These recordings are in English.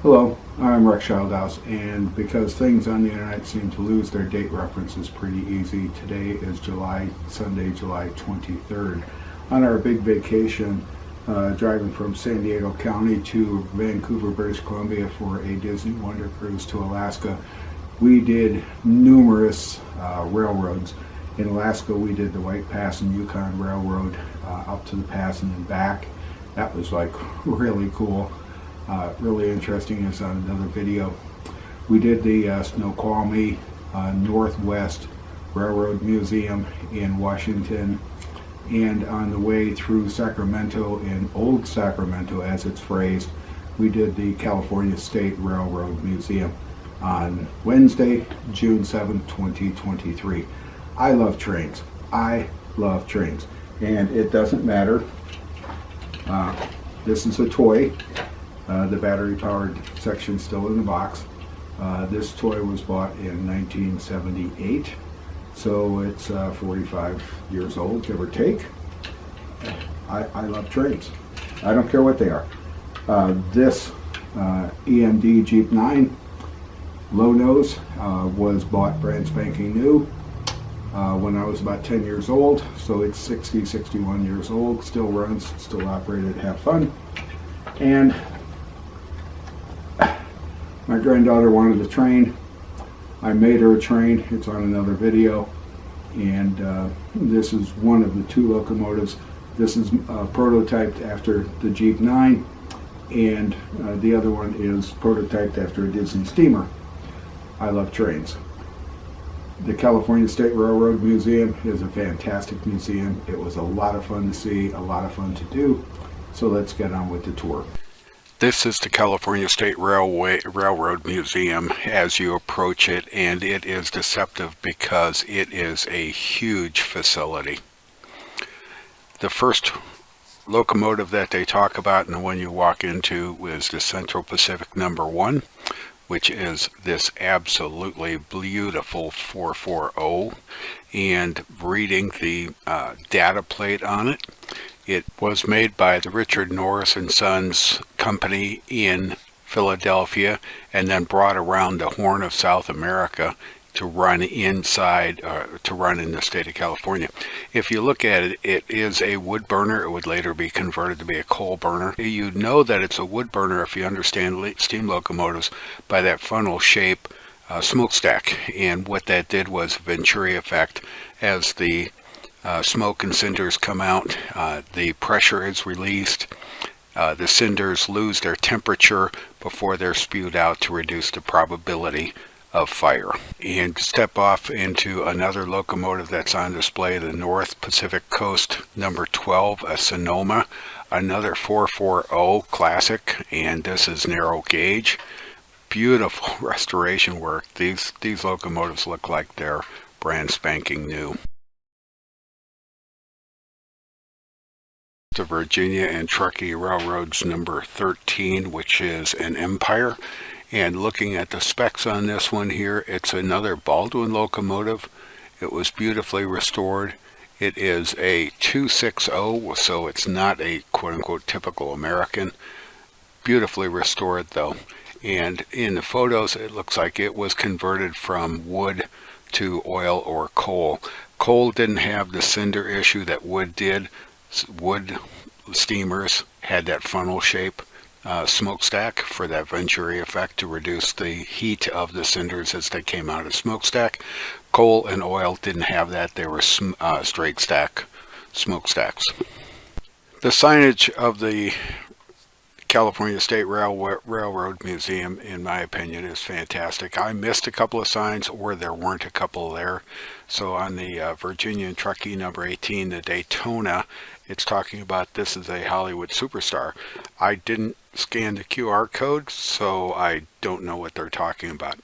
Hello, I'm Rex Childhouse, and because things on the internet seem to lose their date references pretty easy, today is Sunday, July 23rd. On our big vacation, driving from San Diego County to Vancouver, British Columbia for a Disney Wonder Cruise to Alaska, we did numerous railroads. In Alaska, we did the White Pass and Yukon Railroad up to the pass and then back. That was like really cool. Really interesting is on another video. We did the Snoqualmie Northwest Railroad Museum in Washington, and on the way through Sacramento, in Old Sacramento as it's phrased, we did the California State Railroad Museum on Wednesday, June 7th, 2023. I love trains. I love trains. And it doesn't matter. This is a toy. The battery-powered section still in the box. This toy was bought in 1978, so it's 45 years old, give or take. I love trains. I don't care what they are. This EMD Jeep 9 low nose was bought brand spanking new when I was about 10 years old, so it's 61 years old, still runs, still operated, have fun. And my granddaughter wanted a train. I made her a train. It's on another video. And this is one of the two locomotives. This is prototyped after the Jeep 9, and the other one is prototyped after a Disney steamer. I love trains. The California State Railroad Museum is a fantastic museum. It was a lot of fun to see, a lot of fun to do. So let's get on with the tour. This is the California State Railroad Museum as you approach it, and it is deceptive because it is a huge facility. The first locomotive that they talk about and the one you walk into is the Central Pacific number 1, which is this absolutely beautiful 440, and reading the data plate on it, it was made by the Richard Norris and Sons company in Philadelphia and then brought around the Horn of South America to run inside, to run in the state of California. If you look at it, it is a wood burner. It would later be converted to be a coal burner. You know that it's a wood burner if you understand steam locomotives by that funnel shape smokestack. And what that did was Venturi effect. As the smoke and cinders come out, the pressure is released. The cinders lose their temperature before they're spewed out to reduce the probability of fire. And step off into another locomotive that's on display, the North Pacific Coast number 12, a Sonoma, another 440 classic, and this is narrow gauge. Beautiful restoration work. These locomotives look like they're brand spanking new. The Virginia and Truckee Railroads number 13, which is an Empire. And looking at the specs on this one here, it's another Baldwin locomotive. It was beautifully restored. It is a 260, so it's not a quote-unquote typical American. Beautifully restored though. And in the photos, it looks like it was converted from wood to oil or coal. Coal didn't have the cinder issue that wood did. Wood steamers had that funnel shape smokestack for that Venturi effect to reduce the heat of the cinders as they came out of the smokestack. Coal and oil didn't have that. They were straight stack smokestacks. The signage of the California State Railroad Museum, in my opinion, is fantastic. I missed a couple of signs, or there weren't a couple there. So on the Virginia and Truckee number 18, the Daytona, it's talking about this is a Hollywood superstar. I didn't scan the QR code, so I don't know what they're talking about.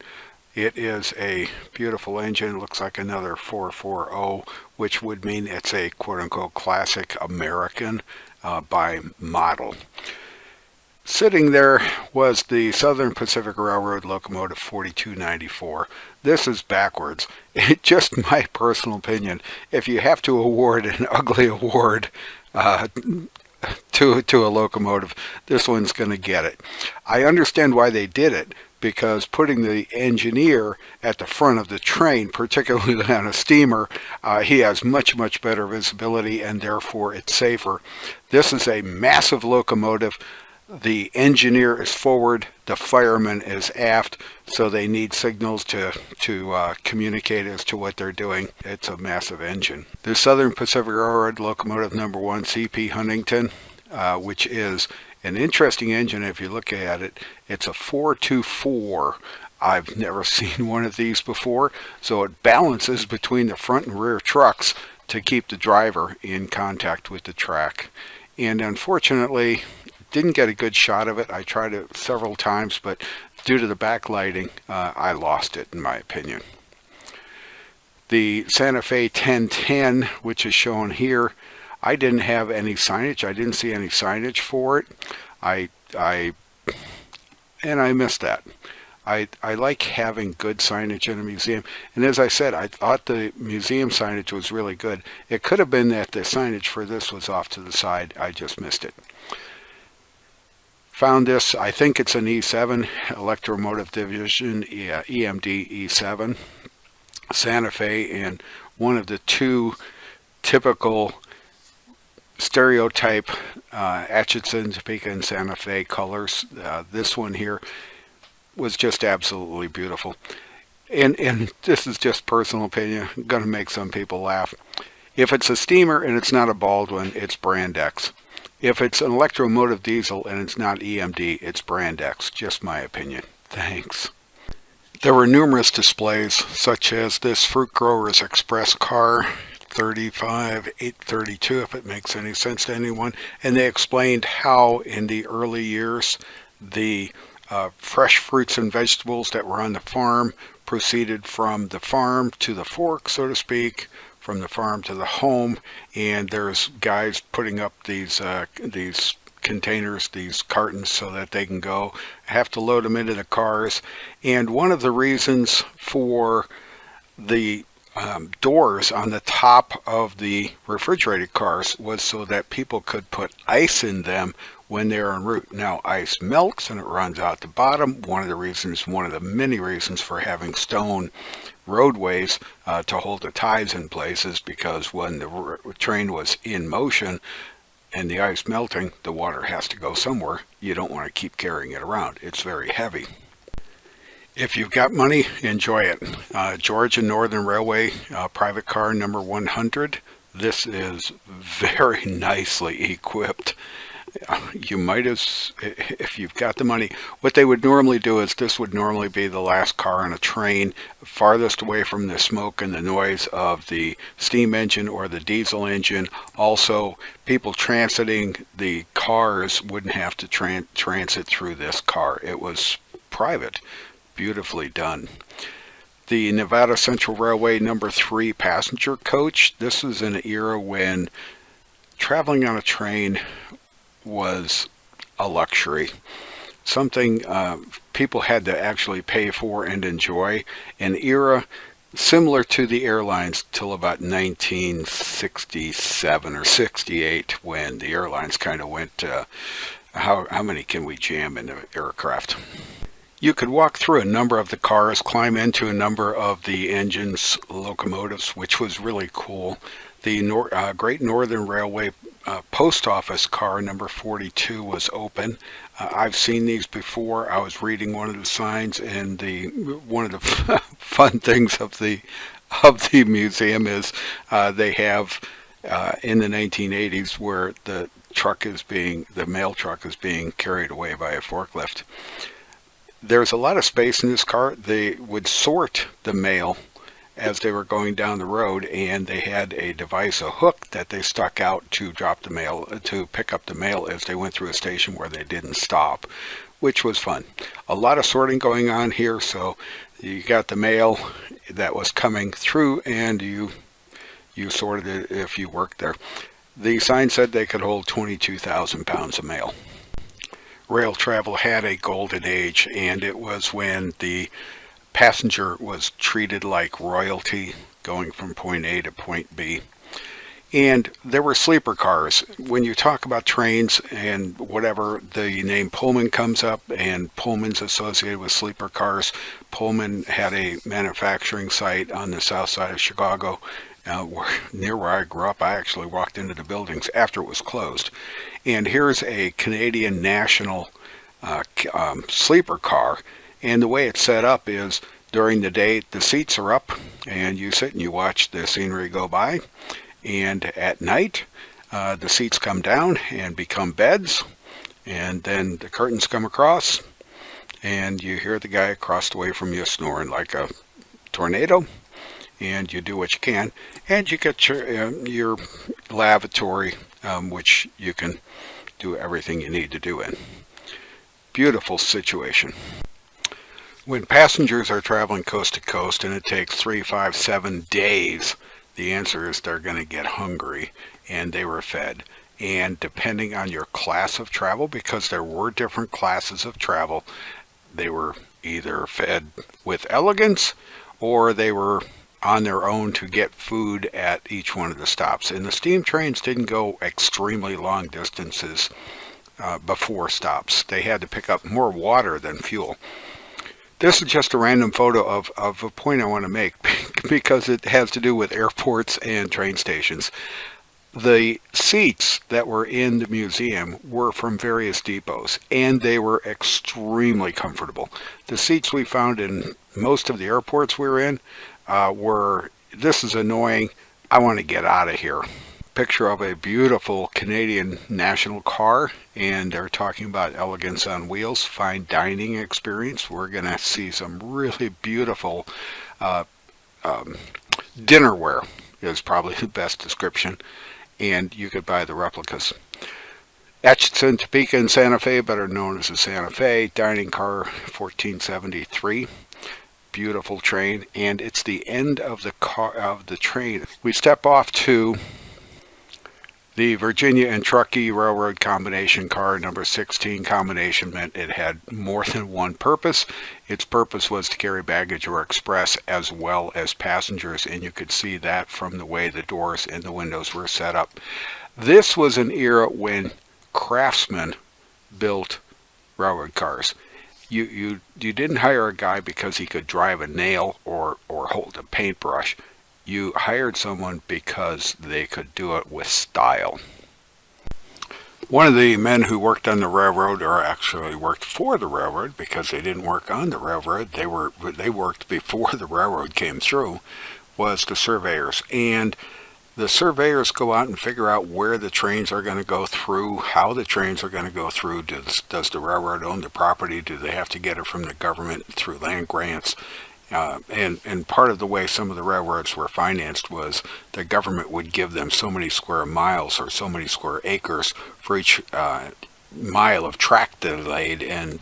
It is a beautiful engine. It looks like another 440, which would mean it's a quote-unquote classic American by model. Sitting there was the Southern Pacific Railroad locomotive 4294. This is backwards. Just my personal opinion. If you have to award an ugly award, to a locomotive, this one's going to get it. I understand why they did it, because putting the engineer at the front of the train, particularly on a steamer, he has much better visibility, and therefore it's safer. This is a massive locomotive. The engineer is forward, the fireman is aft, so they need signals to communicate as to what they're doing. It's a massive engine. The Southern Pacific Railroad locomotive number 1, C.P. Huntington, which is an interesting engine if you look at it. It's a 424. I've never seen one of these before, so it balances between the front and rear trucks to keep the driver in contact with the track. And unfortunately, didn't get a good shot of it. I tried it several times, but due to the backlighting, I lost it, in my opinion. The Santa Fe 1010, which is shown here, I didn't have any signage. I didn't see any signage for it. I missed that. I like having good signage in a museum. And as I said, I thought the museum signage was really good. It could have been that the signage for this was off to the side. I just missed it. Found this, I think it's an E7, Electromotive Division, EMD E7, Santa Fe, and one of the two typical stereotype Atchison, Topeka, and Santa Fe colors. This one here was just absolutely beautiful. And this is just personal opinion. I'm going to make some people laugh. If it's a steamer and it's not a Baldwin, it's Brand X. If it's an electromotive diesel and it's not EMD, it's Brand X. Just my opinion. Thanks. There were numerous displays, such as this Fruit Growers Express car, 35832, if it makes any sense to anyone. And they explained how in the early years the fresh fruits and vegetables that were on the farm proceeded from the farm to the fork, so to speak, from the farm to the home, and there's guys putting up these containers, these cartons, so that they can go, have to load them into the cars. And one of the reasons for the doors on the top of the refrigerated cars was so that people could put ice in them when they're en route. Now, ice melts and it runs out the bottom. One of the many reasons for having stone roadways to hold the ties in place is because when the train was in motion and the ice melting, the water has to go somewhere. You don't want to keep carrying it around. It's very heavy. If you've got money, enjoy it. Georgia Northern Railway private car number 100. This is very nicely equipped. You might as, if you've got the money, what they would normally do is this would normally be the last car on a train, farthest away from the smoke and the noise of the steam engine or the diesel engine. Also, people transiting the cars wouldn't have to transit through this car. It was private, beautifully done. The Nevada Central Railway number 3 passenger coach. This was an era when traveling on a train was a luxury, something people had to actually pay for and enjoy. An era similar to the airlines till about 1967 or 68, when the airlines kind of went, how many can we jam in an aircraft? You could walk through a number of the cars, climb into a number of the engines, locomotives, which was really cool. The Great Northern Railway post office car number 42 was open. I've seen these before. I was reading one of the signs, and one of the fun things of the museum is they have in the 1980s where the mail truck is being carried away by a forklift. There's a lot of space in this car. They would sort the mail as they were going down the road, and they had a device, a hook that they stuck out to drop the mail, to pick up the mail as they went through a station where they didn't stop, which was fun. A lot of sorting going on here, so you got the mail that was coming through and you sorted it if you worked there. The sign said they could hold 22,000 pounds of mail. Rail travel had a golden age, and it was when the passenger was treated like royalty, going from point A to point B. And there were sleeper cars. When you talk about trains and whatever, the name Pullman comes up, and Pullman's associated with sleeper cars. Pullman had a manufacturing site on the south side of Chicago, near where I grew up. I actually walked into the buildings after it was closed. And here's a Canadian National sleeper car. And the way it's set up is during the day, the seats are up, and you sit and you watch the scenery go by. And at night, the seats come down and become beds, and then the curtains come across, and you hear the guy across the way from you snoring like a tornado, and you do what you can, and you get your lavatory, which you can do everything you need to do in. Beautiful situation. When passengers are traveling coast to coast and it takes 3, 5, 7 days, the answer is they're going to get hungry, and they were fed. And depending on your class of travel, because there were different classes of travel, they were either fed with elegance or they were on their own to get food at each one of the stops. And the steam trains didn't go extremely long distances before stops. They had to pick up more water than fuel. This is just a random photo of a point I want to make because it has to do with airports and train stations. The seats that were in the museum were from various depots, and they were extremely comfortable. The seats we found in most of the airports we were in were, this is annoying, I want to get out of here. Picture of a beautiful Canadian national car, and they're talking about elegance on wheels, fine dining experience. We're going to see some really beautiful dinnerware is probably the best description, and you could buy the replicas. Atchison, Topeka, and Santa Fe, better known as the Santa Fe, dining car 1473. Beautiful train, and it's the end of the train. We step off to the Virginia and Truckee Railroad combination car, number 16 combination, meant it had more than one purpose. Its purpose was to carry baggage or express as well as passengers, and you could see that from the way the doors and the windows were set up. This was an era when craftsmen built railroad cars. You didn't hire a guy because he could drive a nail or hold a paintbrush. You hired someone because they could do it with style. One of the men who worked on the railroad, or actually worked for the railroad because they didn't work on the railroad, they worked before the railroad came through, was the surveyors. And the surveyors go out and figure out where the trains are going to go through, how the trains are going to go through. Does the railroad own the property? Do they have to get it from the government through land grants? And part of the way some of the railroads were financed was the government would give them so many square miles or so many square acres for each mile of track they laid, and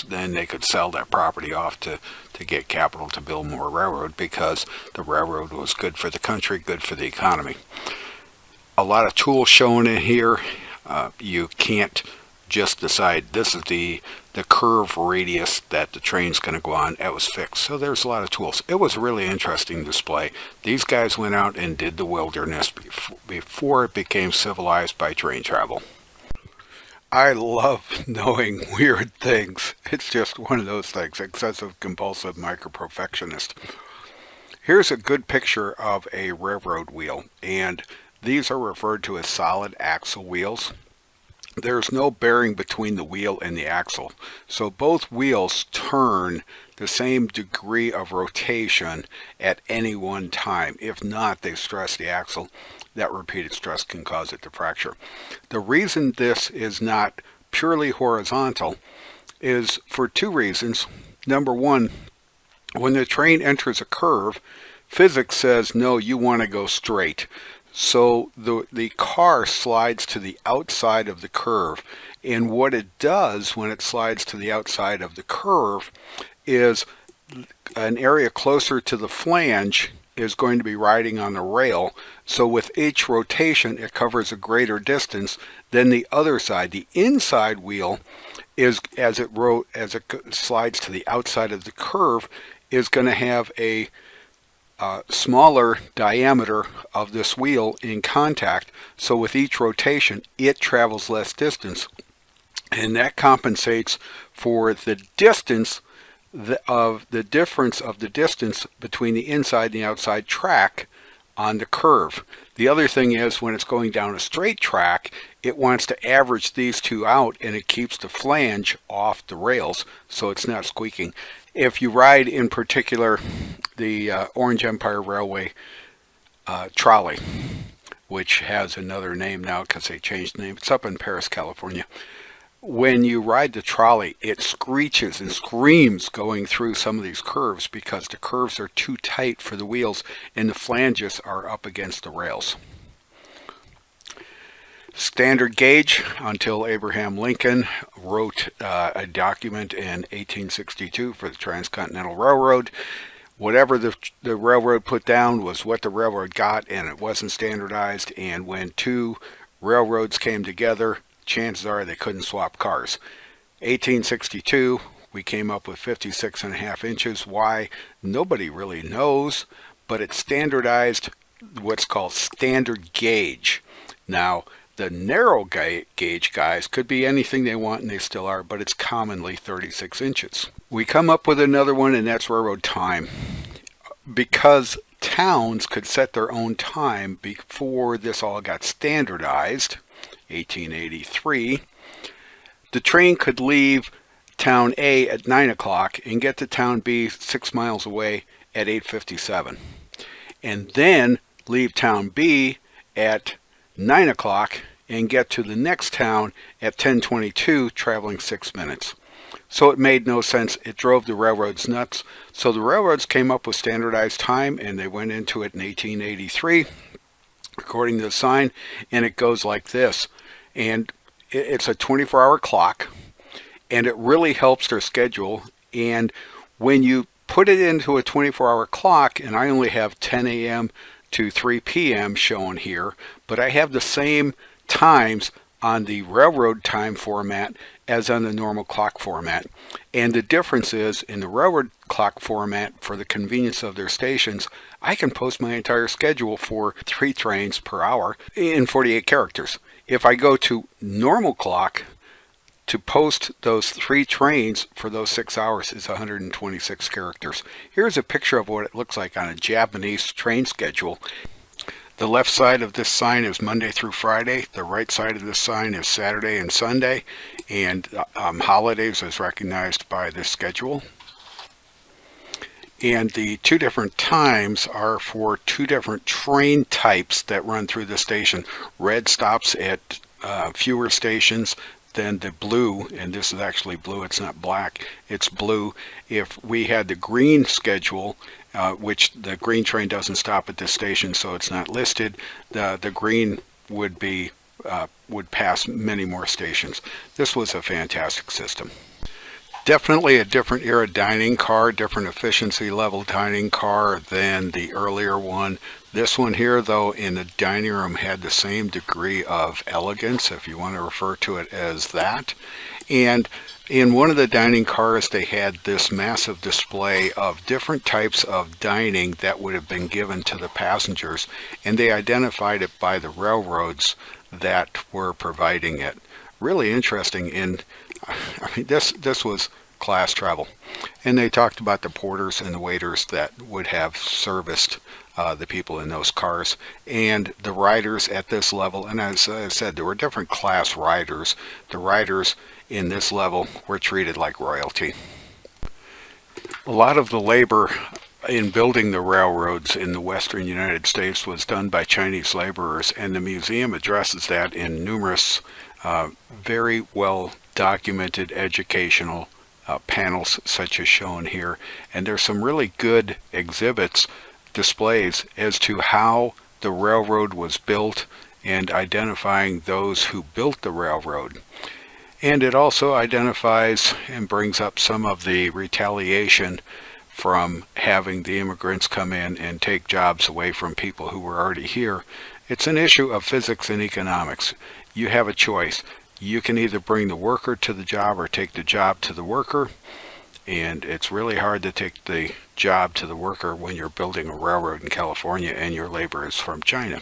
then they could sell that property off to get capital to build more railroad, because the railroad was good for the country, good for the economy. A lot of tools shown in here. You can't just decide this is the curve radius that the train's going to go on. It was fixed. So there's a lot of tools. It was a really interesting display. These guys went out and did the wilderness before it became civilized by train travel. I love knowing weird things. It's just one of those things, excessive compulsive micro-perfectionist. Here's a good picture of a railroad wheel, and these are referred to as solid axle wheels. There's no bearing between the wheel and the axle, so both wheels turn the same degree of rotation at any one time. If not, they stress the axle. That repeated stress can cause it to fracture. The reason this is not purely horizontal is for two reasons. Number one, when the train enters a curve, physics says, no, you want to go straight. So the car slides to the outside of the curve, and what it does when it slides to the outside of the curve is an area closer to the flange is going to be riding on the rail. So with each rotation, it covers a greater distance than the other side. The inside wheel is, as it slides to the outside of the curve, is going to have a smaller diameter of this wheel in contact, so with each rotation it travels less distance, and that compensates for the distance of the difference of the distance between the inside and the outside track on the curve. The other thing is, when it's going down a straight track, it wants to average these two out, and it keeps the flange off the rails so it's not squeaking. If you ride in particular the Orange Empire Railway trolley, which has another name now because they changed the name, it's up in Paris, California. When you ride the trolley, it screeches and screams going through some of these curves because the curves are too tight for the wheels and the flanges are up against the rails. Standard gauge, until Abraham Lincoln wrote a document in 1862 for the Transcontinental Railroad. Whatever the railroad put down was what the railroad got, and it wasn't standardized. And when two railroads came together, chances are they couldn't swap cars. 1862, we came up with 56.5 inches. Why? Nobody really knows, but it's standardized what's called standard gauge. Now, the narrow gauge guys could be anything they want, and they still are, but it's commonly 36 inches. We come up with another one, and that's railroad time. Because towns could set their own time before this all got standardized, 1883, the train could leave town A at 9 o'clock and get to town B 6 miles away at 8:57, and then leave town B at 9 o'clock and get to the next town at 10:22, traveling 6 minutes. So it made no sense. It drove the railroads nuts. So the railroads came up with standardized time, and they went into it in 1883, according to the sign, and it goes like this. And it's a 24-hour clock, and it really helps their schedule. And when you put it into a 24-hour clock, and I only have 10 a.m. to 3 p.m. shown here, but I have the same times on the railroad time format as on the normal clock format. And the difference is, in the railroad clock format, for the convenience of their stations, I can post my entire schedule for 3 trains per hour in 48 characters. If I go to normal clock, to post those 3 trains for those 6 hours is 126 characters. Here's a picture of what it looks like on a Japanese train schedule. The left side of this sign is Monday through Friday. The right side of this sign is Saturday and Sunday. And holidays is recognized by this schedule. And the 2 different times are for 2 different train types that run through the station. Red stops at fewer stations than the blue, and this is actually blue, it's not black, it's blue. If we had the green schedule, which the green train doesn't stop at this station, so it's not listed, the green would pass many more stations. This was a fantastic system. Definitely a different era dining car, different efficiency level dining car than the earlier one. This one here, though, in the dining room had the same degree of elegance, if you want to refer to it as that. And in one of the dining cars, they had this massive display of different types of dining that would have been given to the passengers, and they identified it by the railroads that were providing it. Really interesting. And I mean, this was class travel. And they talked about the porters and the waiters that would have serviced the people in those cars, and the riders at this level. And as I said, there were different class riders. The riders in this level were treated like royalty. A lot of the labor in building the railroads in the western United States was done by Chinese laborers, and the museum addresses that in numerous very well documented educational panels such as shown here. And there's some really good exhibits, displays as to how the railroad was built and identifying those who built the railroad. And it also identifies and brings up some of the retaliation from having the immigrants come in and take jobs away from people who were already here. It's an issue of physics and economics. You have a choice. You can either bring the worker to the job or take the job to the worker. And it's really hard to take the job to the worker when you're building a railroad in California and your labor is from China.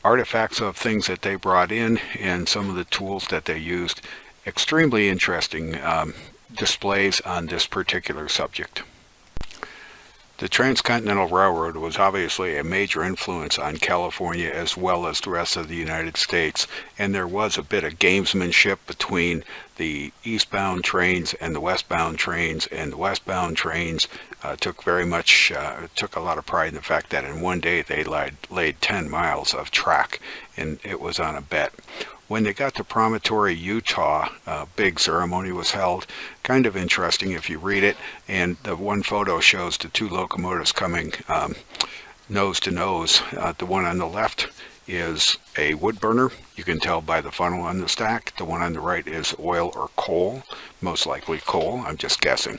Artifacts of things that they brought in and some of the tools that they used. Extremely interesting displays on this particular subject. The Transcontinental Railroad was obviously a major influence on California as well as the rest of the United States, and there was a bit of gamesmanship between the eastbound trains and the westbound trains, and the westbound trains took a lot of pride in the fact that in one day they laid 10 miles of track, and it was on a bet. When they got to Promontory, Utah, a big ceremony was held. Kind of interesting if you read it. And the one photo shows the two locomotives coming nose to nose. The one on the left is a wood burner. You can tell by the funnel on the stack. The one on the right is oil or coal, most likely coal. I'm just guessing.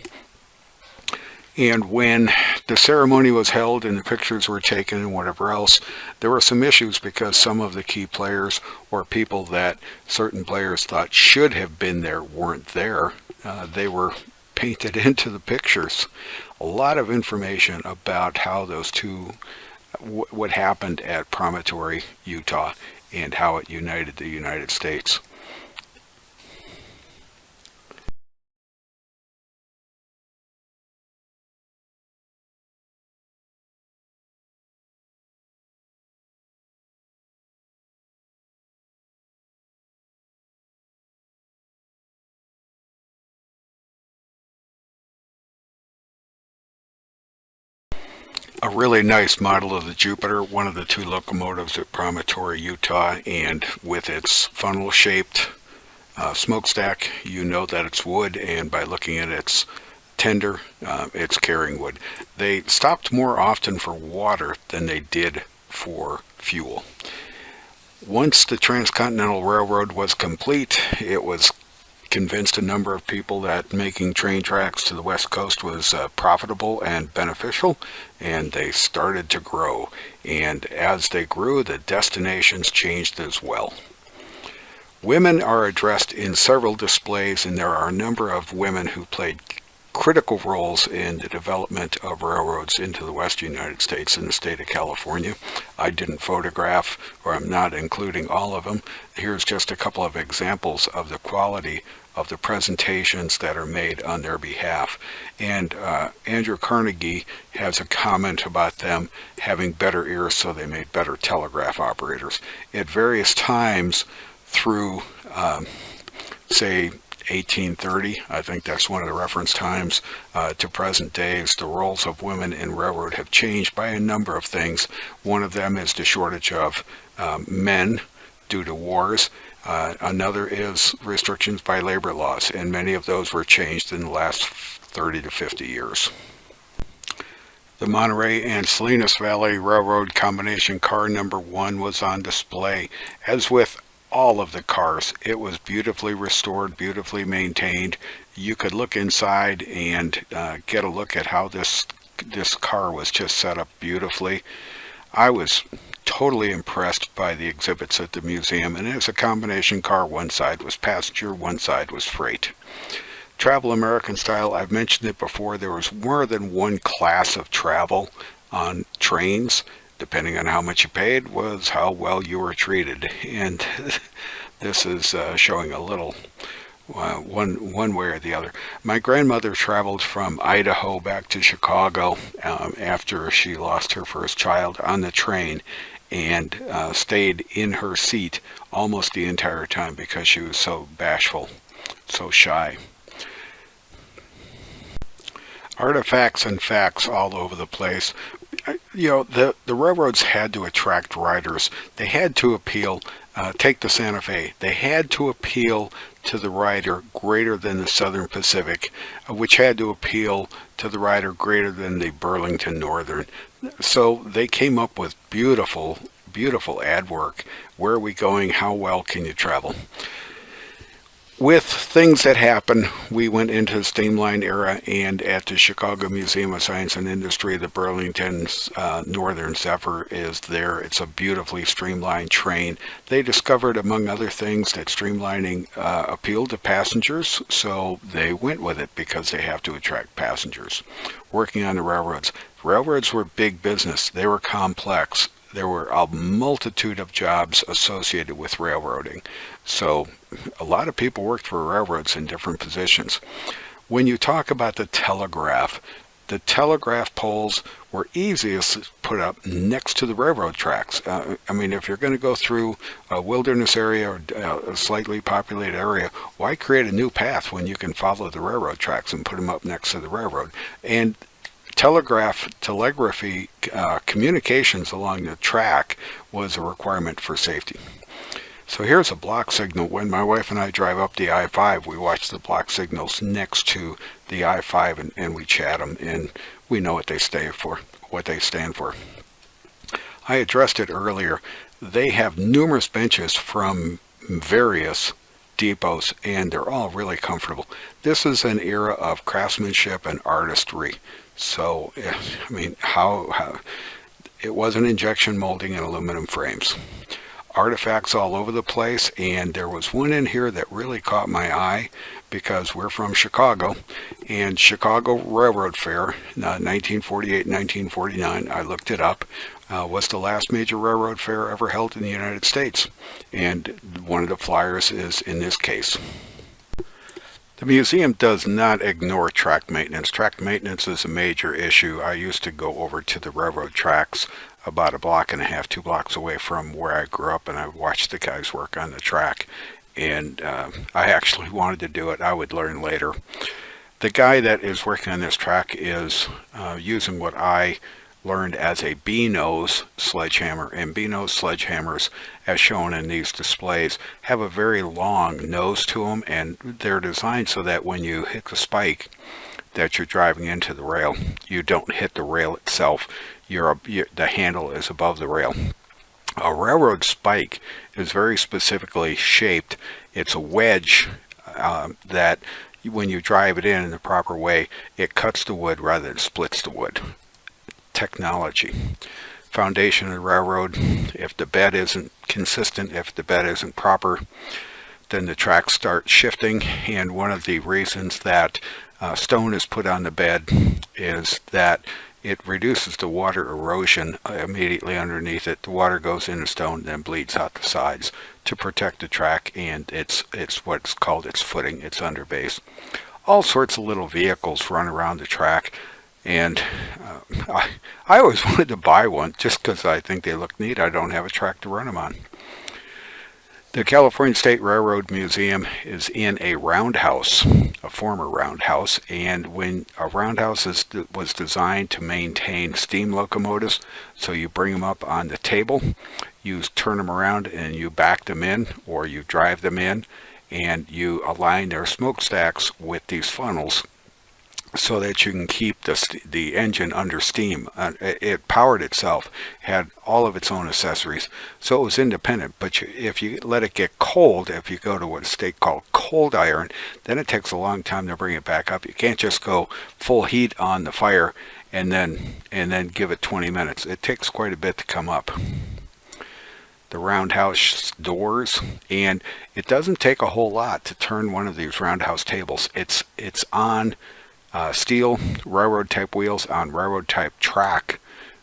And when the ceremony was held and the pictures were taken and whatever else, there were some issues because some of the key players or people that certain players thought should have been there weren't there. They were painted into the pictures. A lot of information about how those two, what happened at Promontory, Utah, and how it united the United States. A really nice model of the Jupiter, one of the two locomotives at Promontory, Utah, and with its funnel-shaped smokestack, you know that it's wood, and by looking at its tender, it's carrying wood. They stopped more often for water than they did for fuel. Once the Transcontinental Railroad was complete, it was convinced a number of people that making train tracks to the West Coast was profitable and beneficial, and they started to grow. And as they grew, the destinations changed as well. Women are addressed in several displays, and there are a number of women who played critical roles in the development of railroads into the western United States and the state of California. I didn't photograph, or I'm not including all of them. Here's just a couple of examples of the quality of the presentations that are made on their behalf. And Andrew Carnegie has a comment about them having better ears, so they made better telegraph operators. At various times through, say, 1830, I think that's one of the reference times, to present days, the roles of women in railroad have changed by a number of things. One of them is the shortage of men due to wars. Another is restrictions by labor laws, and many of those were changed in the last 30 to 50 years. The Monterey and Salinas Valley Railroad combination car number 1 was on display. As with all of the cars, it was beautifully restored, beautifully maintained. You could look inside and get a look at how this car was just set up beautifully. I was totally impressed by the exhibits at the museum, and it's a combination car. One side was passenger, one side was freight. Travel American style, I've mentioned it before, there was more than one class of travel on trains. Depending on how much you paid was how well you were treated, and this is showing a little one way or the other. My grandmother traveled from Idaho back to Chicago after she lost her first child on the train, and stayed in her seat almost the entire time because she was so bashful, so shy. Artifacts and facts all over the place. You know, the railroads had to attract riders. They had to appeal. Take the Santa Fe. They had to appeal to the rider greater than the Southern Pacific, which had to appeal to the rider greater than the Burlington Northern. So they came up with beautiful, beautiful ad work. Where are we going? How well can you travel? with things that happen, we went into the steamline era, and at the Chicago Museum of Science and Industry, the Burlington's Northern Zephyr is there. It's a beautifully streamlined train. They discovered, among other things, that streamlining appealed to passengers, so they went with it because they have to attract passengers. Working on the railroads. Railroads were big business. They were complex. There were a multitude of jobs associated with railroading. So a lot of people worked for railroads in different positions. When you talk about the telegraph poles were easiest put up next to the railroad tracks. I mean, if you're going to go through a wilderness area or a slightly populated area, why create a new path when you can follow the railroad tracks and put them up next to the railroad? And telegraphy communications along the track was a requirement for safety. So here's a block signal. When my wife and I drive up the I-5, we watch the block signals next to the I-5 and we chat them, and we know what they stand for. I addressed it earlier. They have numerous benches from various depots, and they're all really comfortable. This is an era of craftsmanship and artistry. So, I mean, how it wasn't injection molding in aluminum frames. Artifacts all over the place, and there was one in here that really caught my eye because we're from Chicago, and Chicago Railroad Fair, 1948-1949, I looked it up, was the last major railroad fair ever held in the United States, and one of the flyers is in this case. The museum does not ignore track maintenance. Track maintenance is a major issue. I used to go over to the railroad tracks about a block and a half, 2 blocks away from where I grew up, and I watched the guys work on the track. And I actually wanted to do it. I would learn later. The guy that is working on this track is using what I learned as a B-nose sledgehammer, and B-nose sledgehammers, as shown in these displays, have a very long nose to them, and they're designed so that when you hit the spike that you're driving into the rail, you don't hit the rail itself. The handle is above the rail. A railroad spike is very specifically shaped. It's a wedge that when you drive it in the proper way, it cuts the wood rather than splits the wood. Technology. Foundation of the railroad. If the bed isn't consistent, if the bed isn't proper, then the tracks start shifting, and one of the reasons that stone is put on the bed is that it reduces the water erosion immediately underneath it. The water goes in the stone, then bleeds out the sides to protect the track, and it's what's called its footing, its underbase. All sorts of little vehicles run around the track, and I always wanted to buy one just because I think they look neat. I don't have a track to run them on. The California State Railroad Museum is in a roundhouse, a former roundhouse, and when a roundhouse was designed to maintain steam locomotives, so you bring them up on the table, you turn them around and you back them in, or you drive them in, and you align their smokestacks with these funnels so that you can keep the engine under steam. It powered itself, had all of its own accessories, so it was independent. But if you let it get cold, if you go to what a state called cold iron, then it takes a long time to bring it back up. You can't just go full heat on the fire and then give it 20 minutes. It takes quite a bit to come up. The roundhouse doors, and it doesn't take a whole lot to turn one of these roundhouse tables. It's on steel railroad type wheels on railroad type track,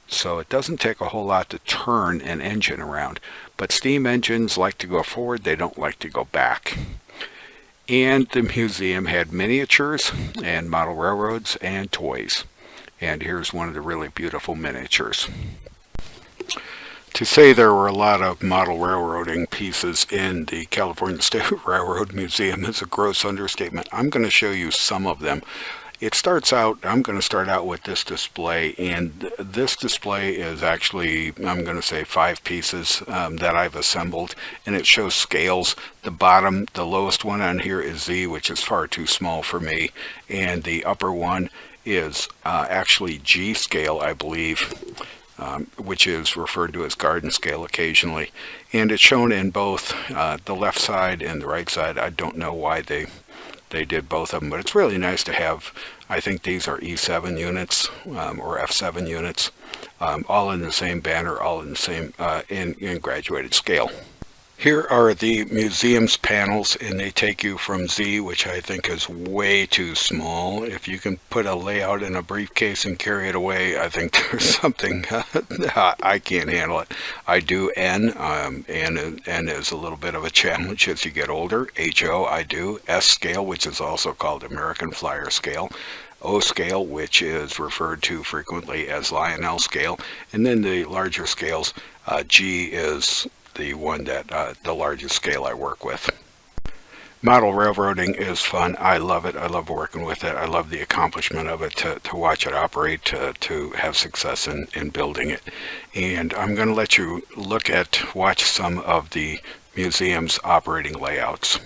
so it doesn't take a whole lot to turn an engine around. But steam engines like to go forward, they don't like to go back. And the museum had miniatures and model railroads and toys, and here's one of the really beautiful miniatures. To say there were a lot of model railroading pieces in the California State Railroad Museum is a gross understatement. I'm going to show you some of them. I'm going to start out with this display, and this display is actually, I'm going to say 5 pieces that I've assembled, and it shows scales. The lowest one on here is Z, which is far too small for me, and the upper one is actually G scale, I believe. which is referred to as garden scale occasionally. And it's shown in both the left side and the right side. I don't know why they did both of them, but it's really nice to have. I think these are E7 units or F7 units, all in the same banner, all in the same in graduated scale. Here are the museum's panels, and they take you from Z, which I think is way too small. If you can put a layout in a briefcase and carry it away, I think there's something I can't handle it. I do N, and N is a little bit of a challenge as you get older. HO, I do. S scale, which is also called American Flyer scale. O scale, which is referred to frequently as Lionel scale, and then the larger scales. G is the one that the largest scale I work with. Model railroading is fun. I love it. I love working with it. I love the accomplishment of it, to watch it operate, to have success in building it. And I'm going to let you watch some of the museum's operating layouts.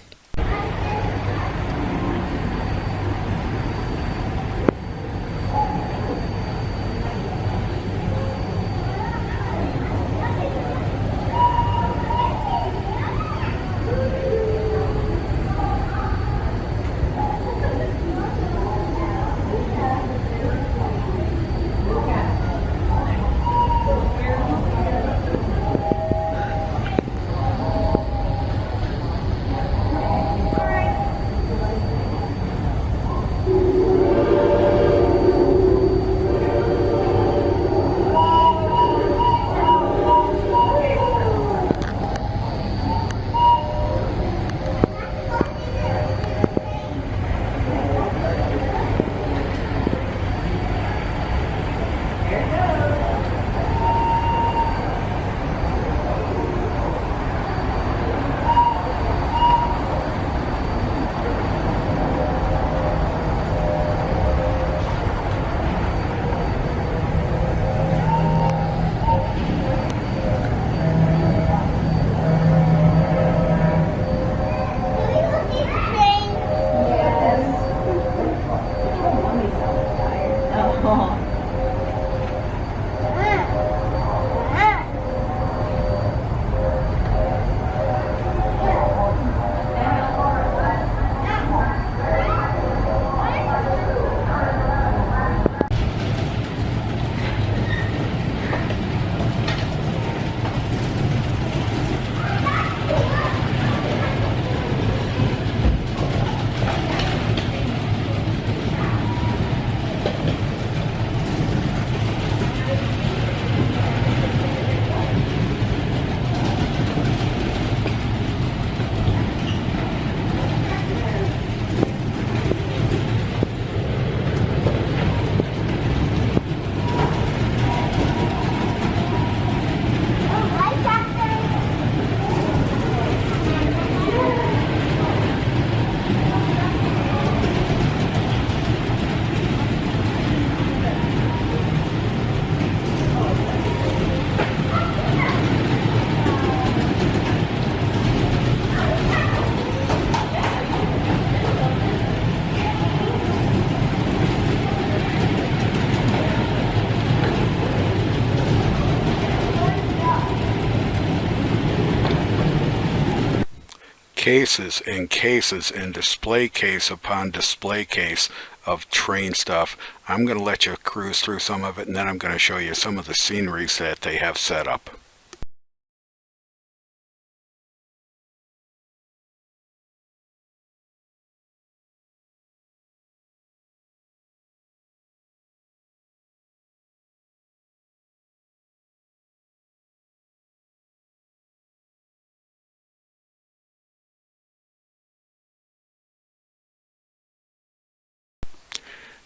Cases and cases and display case upon display case of train stuff. I'm going to let you cruise through some of it, and then I'm going to show you some of the sceneries that they have set up.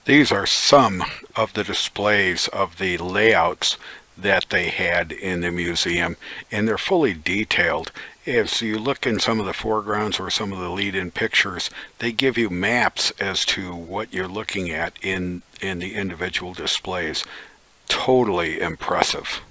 These are some of the displays of the layouts that they had in the museum, and they're fully detailed. As you look in some of the foregrounds or some of the lead-in pictures, they give you maps as to what you're looking at in the individual displays. Totally impressive.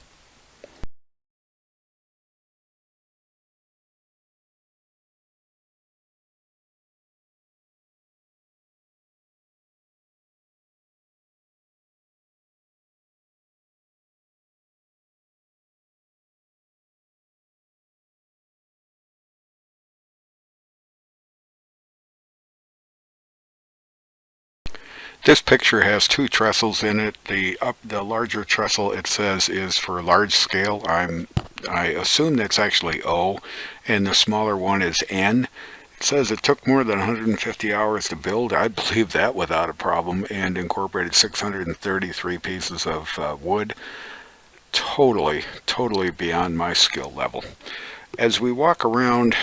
This picture has two trestles in it. The larger trestle, it says, is for large scale. I assume that's actually O, and the smaller one is N. It says it took more than 150 hours to build. I believe that without a problem, and incorporated 633 pieces of wood. Totally beyond my skill level. As we walk around,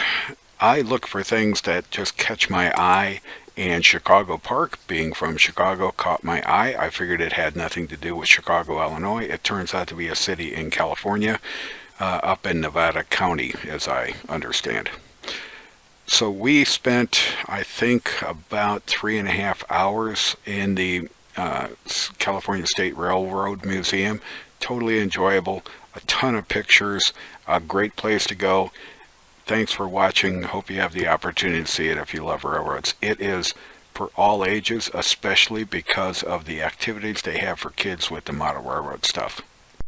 I look for things that just catch my eye, and Chicago Park, being from Chicago, caught my eye. I figured it had nothing to do with Chicago, Illinois. It turns out to be a city in California, up in Nevada County, as I understand. So we spent, I think, about 3.5 hours in the California State Railroad Museum. Totally enjoyable, a ton of pictures, a great place to go. Thanks for watching. Hope you have the opportunity to see it if you love railroads. It is for all ages, especially because of the activities they have for kids with the model railroad stuff.